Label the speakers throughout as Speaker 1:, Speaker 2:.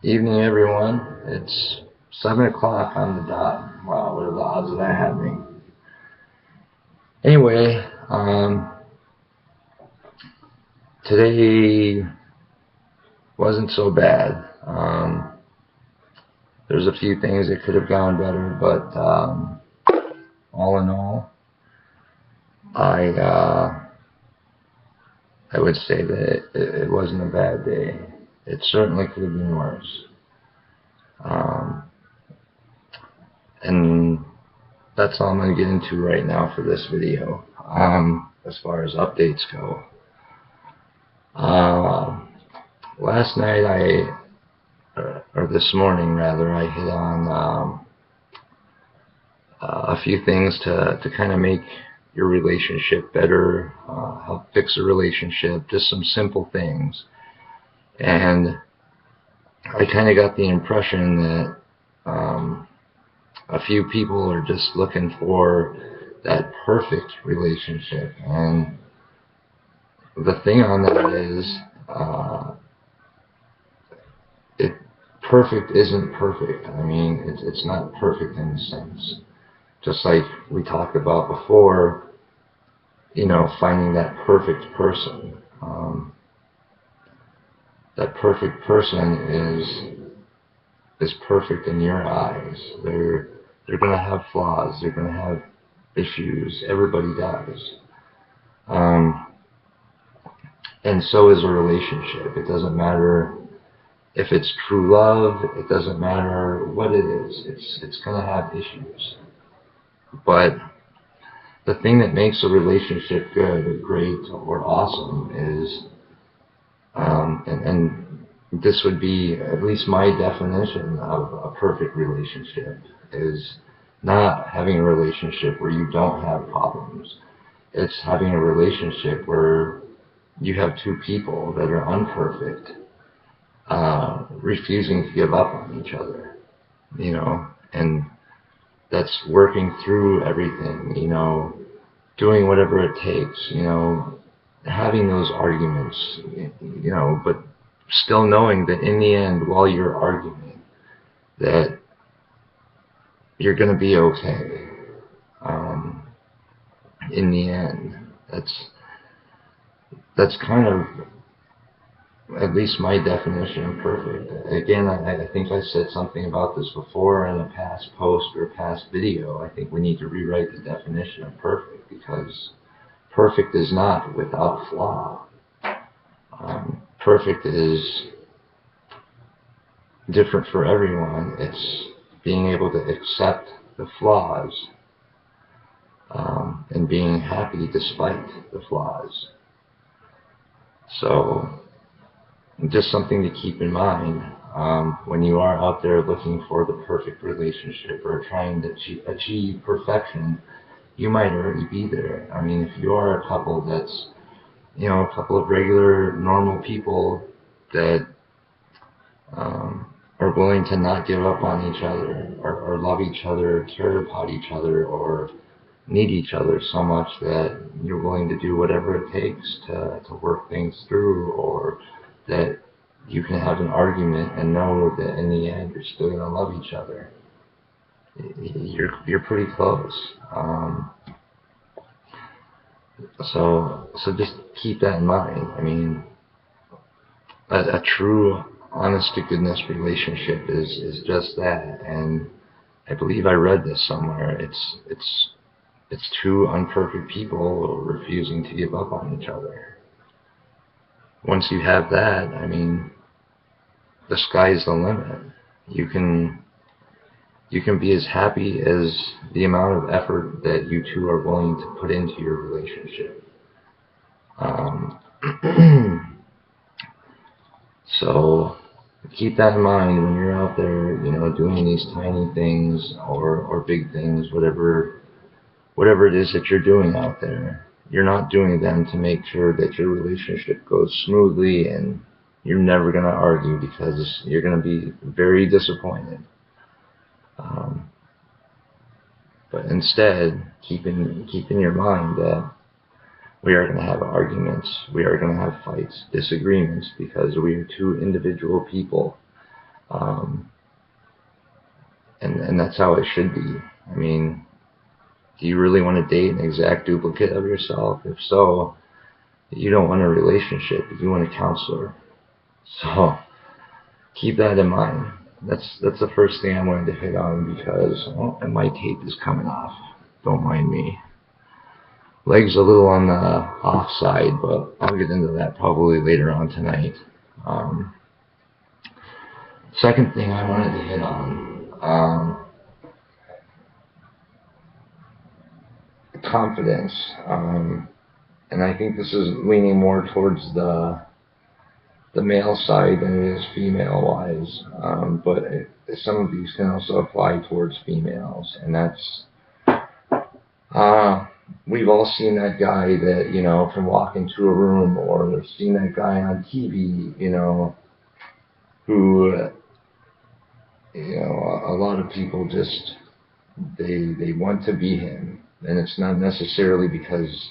Speaker 1: Evening, everyone. It's 7 o'clock on the dot. Wow, what are the odds of that happening? Anyway, today wasn't so bad. There's a few things that could have gone better, but all in all, I I would say that it wasn't a bad day. It certainly could have been worse. Um, and that's all I'm going to get into right now for this video. As far as updates go, uh, last night or this morning rather, I hit on a few things to kind of make your relationship better, help fix a relationship, just some simple things. And I kind of got the impression that a few people are just looking for that perfect relationship. And the thing on that is, it perfect isn't perfect. I mean, it's not perfect in a sense. Just like we talked about before, finding that perfect person. That perfect person is perfect in your eyes. They're gonna have flaws. They're gonna have issues. Everybody does. And so is a relationship. It doesn't matter if it's true love. It doesn't matter what it is. It's gonna have issues. But the thing that makes a relationship good or great or awesome is, and this would be at least my definition of a perfect relationship, is not having a relationship where you don't have problems. It's having a relationship where you have two people that are unperfect, refusing to give up on each other, and that's working through everything, doing whatever it takes, having those arguments, but still knowing that in the end, while you're arguing, that you're going to be okay. In the end, that's kind of at least my definition of perfect. Again, I think I said something about this before in a past post or a past video. I think we need to rewrite the definition of perfect, because perfect is not without flaw. Perfect is different for everyone. It's being able to accept the flaws, and being happy despite the flaws. So just something to keep in mind when you are out there looking for the perfect relationship or trying to achieve perfection. You might already be there. I mean, if you are a couple that's, a couple of regular, normal people that are willing to not give up on each other, or love each other, care about each other, or need each other so much that you're willing to do whatever it takes to work things through, or that you can have an argument and know that in the end you're still going to love each other. You're pretty close. So just keep that in mind. I mean, a true, honest to goodness relationship is just that. And I believe I read this somewhere. It's two unperfect people refusing to give up on each other. Once you have that, I mean, the sky's the limit. You can be as happy as the amount of effort that you two are willing to put into your relationship. So keep that in mind when you're out there, doing these tiny things or big things, whatever it is that you're doing out there. You're not doing them to make sure that your relationship goes smoothly and you're never going to argue, because you're going to be very disappointed. But instead, keep in your mind that we are going to have arguments, we are going to have fights, disagreements, because we are two individual people Um, and that's how it should be. I mean, do you really want to date an exact duplicate of yourself? If so, you don't want a relationship. You want a counselor. So keep that in mind. That's the first thing I wanted to hit on because and my tape is coming off. Don't mind me. Legs a little on the off side, but I'll get into that probably later on tonight. Um, Second thing I wanted to hit on, confidence. And I think this is leaning more towards the male side than it is female wise. But some of these can also apply towards females, and that's we've all seen that guy that can walk into a room, or seen that guy on TV, who a lot of people just they want to be him, and it's not necessarily because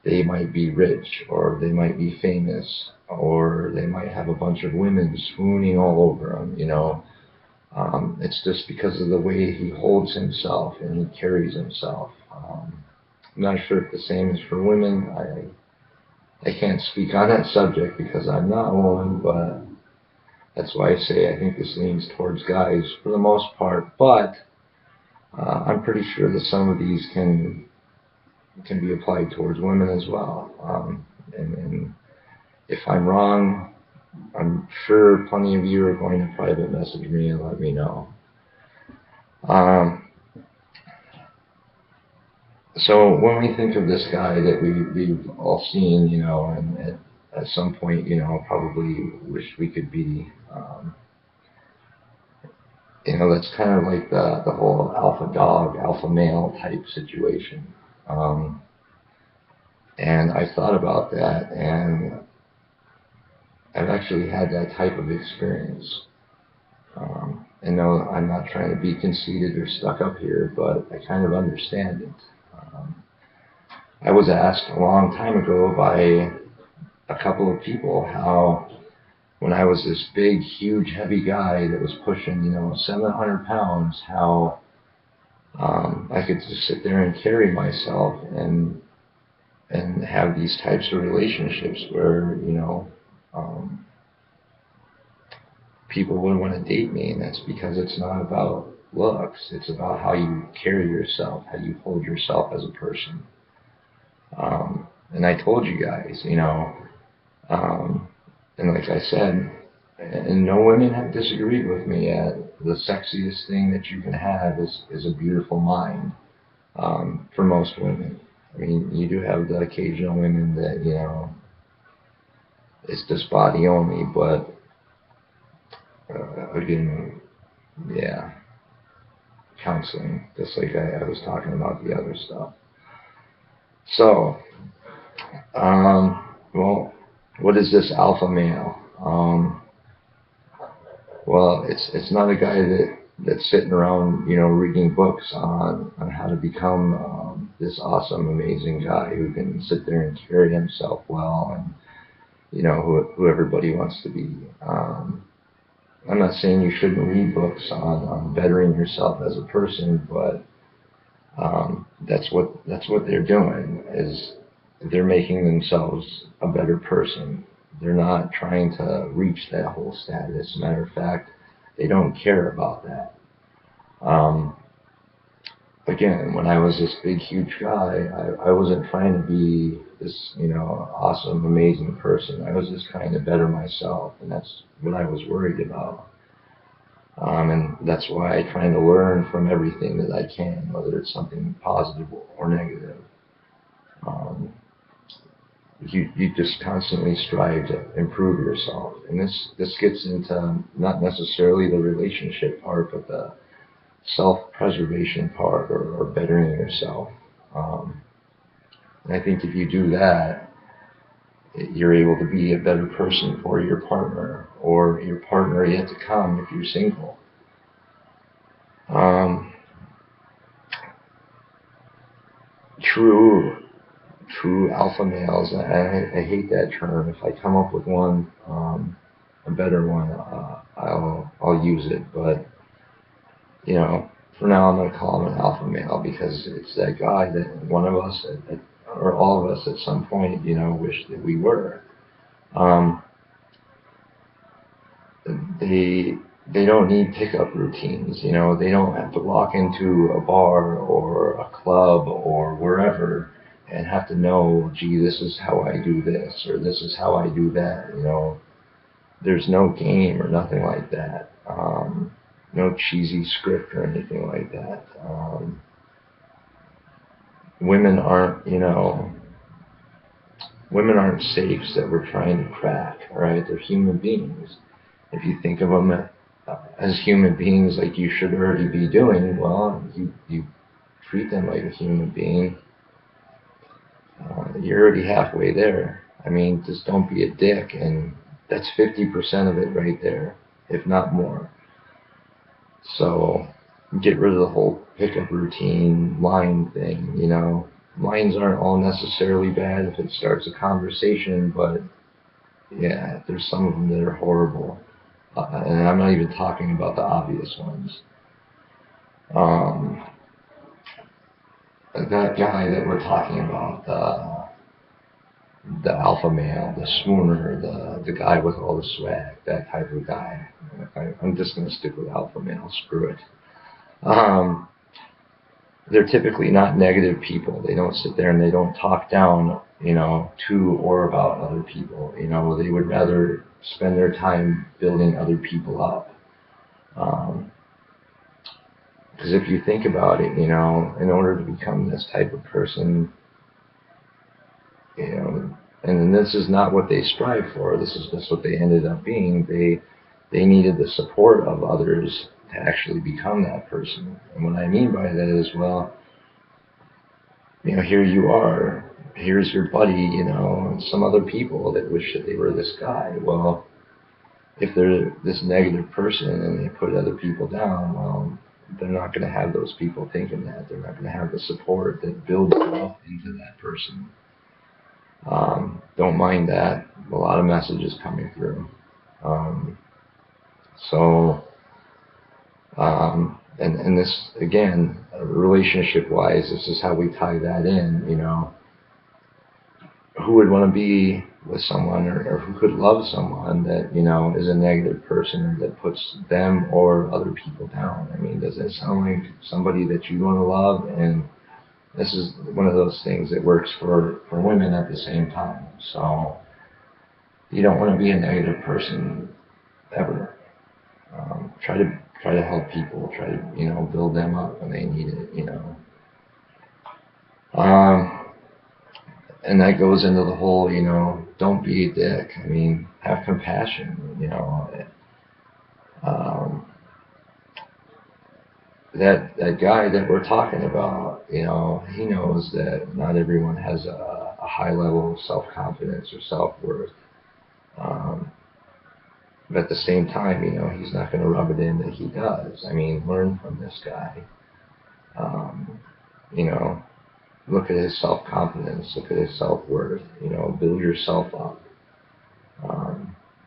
Speaker 1: they might be rich or they might be famous or they might have a bunch of women swooning all over them. It's just because of the way he holds himself and he carries himself. I'm not sure if the same is for women. I can't speak on that subject because I'm not a woman, but that's why I say I think this leans towards guys for the most part. But I'm pretty sure that some of these can be applied towards women as well. And if I'm wrong, I'm sure plenty of you are going to private message me and let me know. So when we think of this guy that we've all seen, and at some point, probably wish we could be, that's kind of like the whole alpha dog, alpha male type situation. And I thought about that, and I've actually had that type of experience. And no, I'm not trying to be conceited or stuck up here, but I kind of understand it. I was asked a long time ago by a couple of people how, when I was this big, huge, heavy guy that was pushing, 700 pounds, how I could just sit there and carry myself and have these types of relationships where, people would want to date me, and that's because it's not about looks. It's about how you carry yourself, how you hold yourself as a person. And I told you guys, and like I said, and no women have disagreed with me yet, the sexiest thing that you can have is a beautiful mind, for most women. I mean, you do have the occasional women that, it's just body only, but again, yeah, counseling, just like I was talking about the other stuff. So, well, what is this alpha male? Well, it's not a guy that's sitting around, reading books on how to become this awesome, amazing guy who can sit there and carry himself well, and who everybody wants to be. I'm not saying you shouldn't read books on bettering yourself as a person, but that's what they're doing, is they're making themselves a better person. They're not trying to reach that whole status. Matter of fact, they don't care about that. Again, when I was this big, huge guy, I wasn't trying to be this, awesome, amazing person. I was just trying to better myself, and that's what I was worried about. And that's why I try to learn from everything that I can, whether it's something positive or negative. You just constantly strive to improve yourself, and this gets into not necessarily the relationship part, but the self-preservation part, or bettering yourself. And I think if you do that, you're able to be a better person for your partner, or your partner yet to come if you're single. True alpha males, I hate that term. If I come up with one, a better one, I'll use it. But for now, I'm gonna call him an alpha male because it's that guy that one of us, or all of us, at some point, wish that we were. Um, they don't need pickup routines. They don't have to walk into a bar or a club or wherever and have to know, gee, this is how I do this or this is how I do that. There's no game or nothing like that. No cheesy script or anything like that. Women aren't, women aren't safes that we're trying to crack. All right, they're human beings. If you think of them as human beings like you should already be doing, well, you treat them like a human being, you're already halfway there. I mean, just don't be a dick, and that's 50% of it right there, if not more. So get rid of the whole pickup routine line thing. Lines aren't all necessarily bad if it starts a conversation, but yeah, there's some of them that are horrible. And I'm not even talking about the obvious ones. That guy that we're talking about, the alpha male, the swooner, the guy with all the swag, that type of guy. I'm just going to stick with alpha male, screw it. They're typically not negative people. They don't sit there and they don't talk down, to or about other people. They would rather spend their time building other people up. Because if you think about it, in order to become this type of person, and this is not what they strive for, this is just what they ended up being, they needed the support of others to actually become that person. And what I mean by that is, well, here you are, here's your buddy, and some other people that wish that they were this guy. Well, if they're this negative person and they put other people down, well, they're not going to have those people thinking that. They're not going to have the support that builds up into that person. Don't mind that. A lot of messages coming through. And this, again, relationship-wise, this is how we tie that in, Who would want to be with someone or who could love someone that, is a negative person that puts them or other people down? I mean, does that sound like somebody that you want to love? And this is one of those things that works for women at the same time. So you don't want to be a negative person ever. Try to help people. Try to build them up when they need it. And that goes into the whole don't be a dick. I mean, have compassion. That guy that we're talking about, he knows that not everyone has a high level of self-confidence or self-worth. But at the same time, he's not going to rub it in that he does. I mean, learn from this guy. Look at his self-confidence. Look at his self-worth. Build yourself up.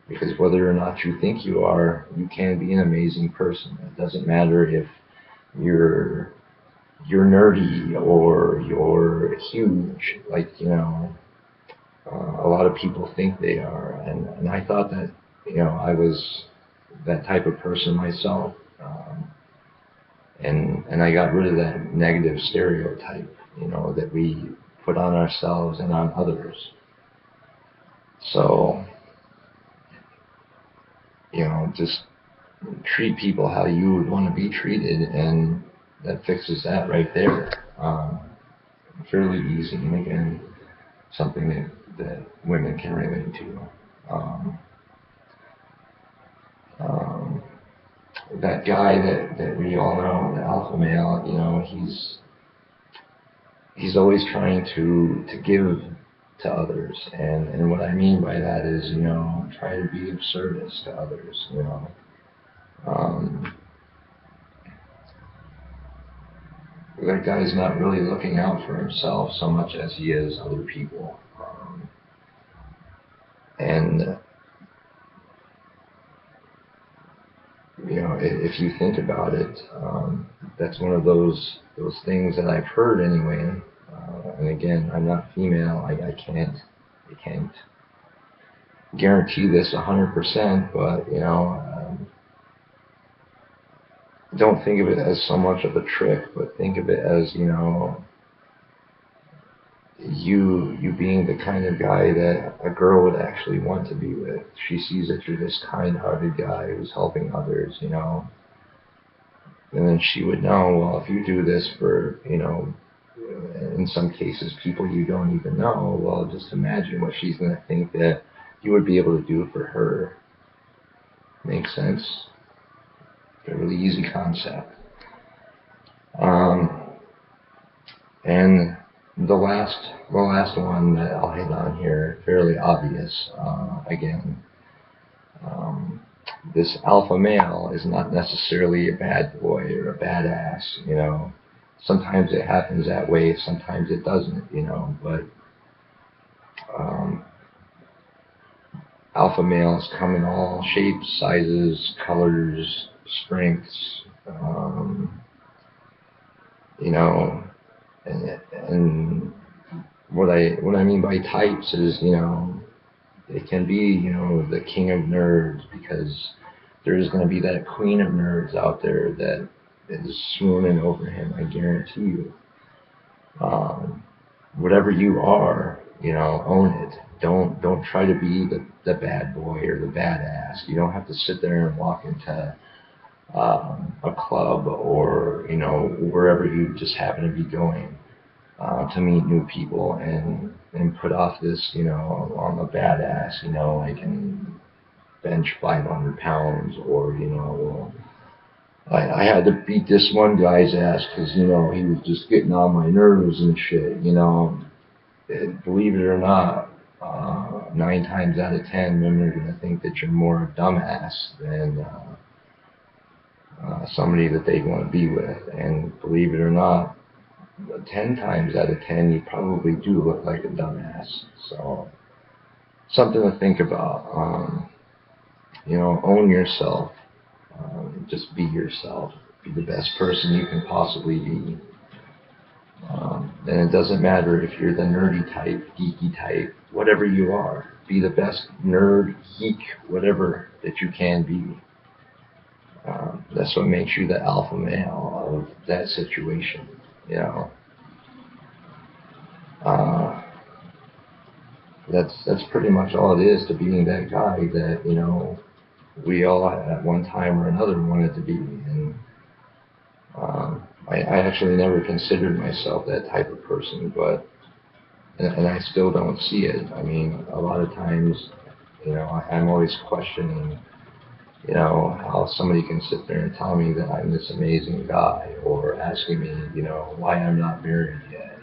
Speaker 1: Because whether or not you think you are, you can be an amazing person. It doesn't matter if you're nerdy or you're huge, like a lot of people think they are. And I thought that I was that type of person myself. And I got rid of that negative stereotype, that we put on ourselves and on others. So, just treat people how you would want to be treated, and that fixes that right there. Fairly easy, and again, something that women can relate to. That guy that we all know, the alpha male, he's always trying to give to others, and what I mean by that is, try to be of service to others, that guy's not really looking out for himself so much as he is other people. And if you think about it, that's one of those things that I've heard anyway. And again, I'm not female. I can't guarantee this 100%, but don't think of it as so much of a trick, but think of it as you being the kind of guy that a girl would actually want to be with. She sees that you're this kind-hearted guy who's helping others. And then she would know, well, if you do this for, in some cases, people you don't even know, well, just imagine what she's going to think that you would be able to do for her. Makes sense? It's a really easy concept. And the last one that I'll hit on here, fairly obvious, again, um, this alpha male is not necessarily a bad boy or a badass. Sometimes it happens that way, sometimes it doesn't. But um, alpha males come in all shapes, sizes, colors, strengths, you know, and what I mean by types is, it can be, the king of nerds, because there's going to be that queen of nerds out there that is swooning over him. I guarantee you. Whatever you are, own it. Don't try to be the bad boy or the badass. You don't have to sit there and walk into a club or wherever you just happen to be going to meet new people and put off this I'm a badass, I can bench 500 pounds, or well, I had to beat this one guy's ass because he was just getting on my nerves and shit. Believe it or not, 9 times out of 10 women are going to think that you're more a dumbass than somebody that they want to be with. And believe it or not, 10 times out of 10 you probably do look like a dumbass. So something to think about. Own yourself. Just be yourself. Be the best person you can possibly be. And it doesn't matter if you're the nerdy type, geeky type, whatever you are. Be the best nerd, geek, whatever that you can be. That's what makes you the alpha male of that situation. Uh, that's pretty much all it is to being that guy that we all at one time or another wanted to be. And I actually never considered myself that type of person, but and I still don't see it. I mean, a lot of times, I'm always questioning, how somebody can sit there and tell me that I'm this amazing guy, or asking me, why I'm not married yet.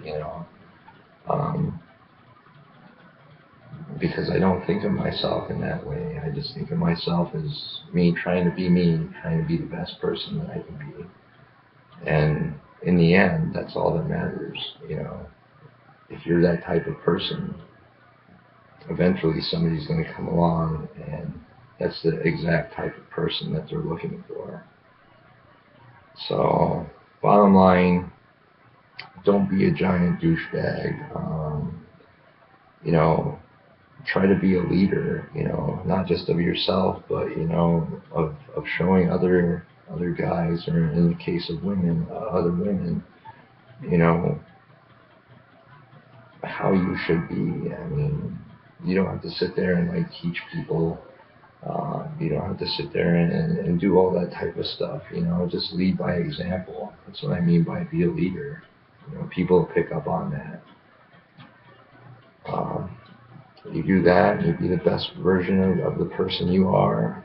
Speaker 1: Because I don't think of myself in that way. I just think of myself as me trying to be me, trying to be the best person that I can be. And in the end, that's all that matters. If you're that type of person, eventually somebody's going to come along, and that's the exact type of person that they're looking for. So, bottom line, don't be a giant douchebag. Try to be a leader, not just of yourself, but, of showing other guys, or in the case of women, other women, how you should be. I mean, you don't have to sit there and teach people. You don't have to sit there and do all that type of stuff. Just lead by example. That's what I mean by be a leader. People pick up on that. You do that, you be the best version of the person you are.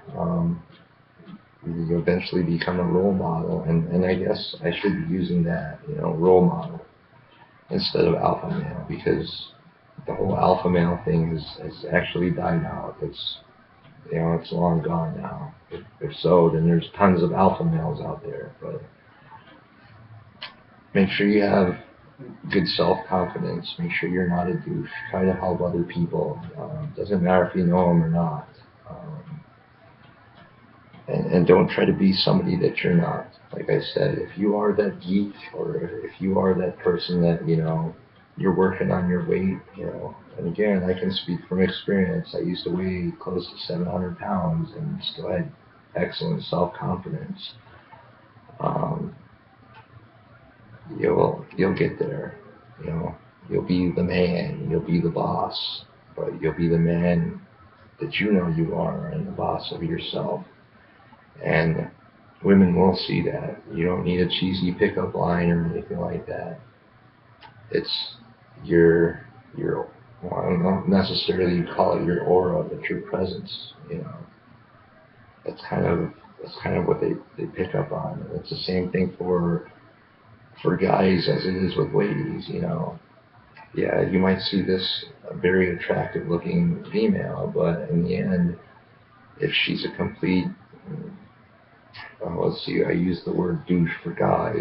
Speaker 1: You eventually become a role model, and I guess I should be using that, role model, instead of alpha male, because the whole alpha male thing has actually died out. It's long gone now. If so, then there's tons of alpha males out there, but make sure you have good self-confidence. Make sure you're not a douche. Try to help other people. Doesn't matter if you know them or not. and don't try to be somebody that you're not. Like I said, if you are that geek, or if you are that person that, you're working on your weight, and again, I can speak from experience. I used to weigh close to 700 pounds and still had excellent self-confidence. Um, you'll get there. You know, you'll be the man, you'll be the boss, but you'll be the man that you know you are and the boss of yourself. And women will see that. You don't need a cheesy pickup line or anything like that. It's your well, I don't necessarily call it your aura, but your presence. That's kind of that's kind of what they pick up on. And it's the same thing for guys as it is with ladies. Yeah, you might see this very attractive looking female, but in the end, if she's a complete, let's see, I use the word douche for guy.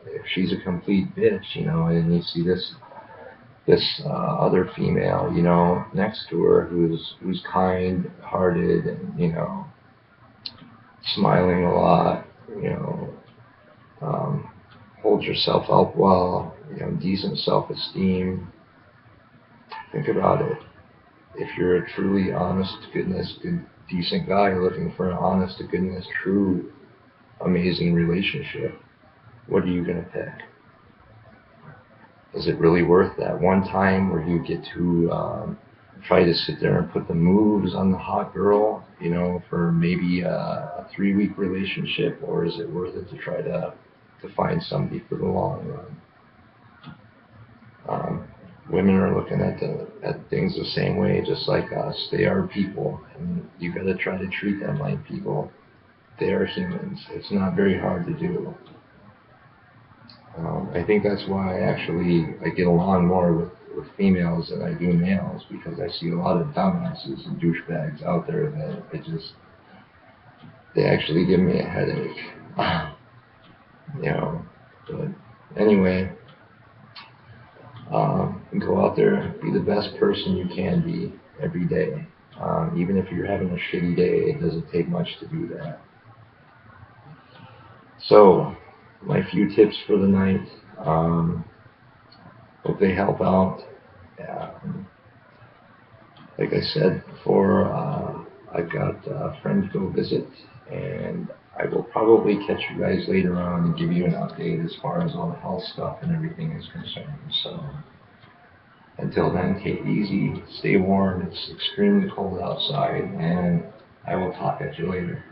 Speaker 1: If she's a complete bitch, and you see this other female, next to her who's kind-hearted and smiling a lot, um, holds herself up well, decent self-esteem. Think about it. If you're a truly honest to goodness, decent guy looking for an honest to goodness, true, amazing relationship, what are you going to pick? Is it really worth that one time where you get to try to sit there and put the moves on the hot girl, for maybe a 3-week relationship, or is it worth it to try to find somebody for the long run? Women are looking at things the same way, just like us. They are people, and you got to try to treat them like people. They are humans. It's not very hard to do. I think that's why I get along more with females than I do males, because I see a lot of dumbasses and douchebags out there that they actually give me a headache. But anyway, go out there, be the best person you can be every day. Even if you're having a shitty day, it doesn't take much to do that. So, my few tips for the night. Hope they help out. Like I said before, I've got a friend to go visit, and I will probably catch you guys later on and give you an update as far as all the health stuff and everything is concerned. So, until then, take it easy, stay warm. It's extremely cold outside, and I will talk at you later.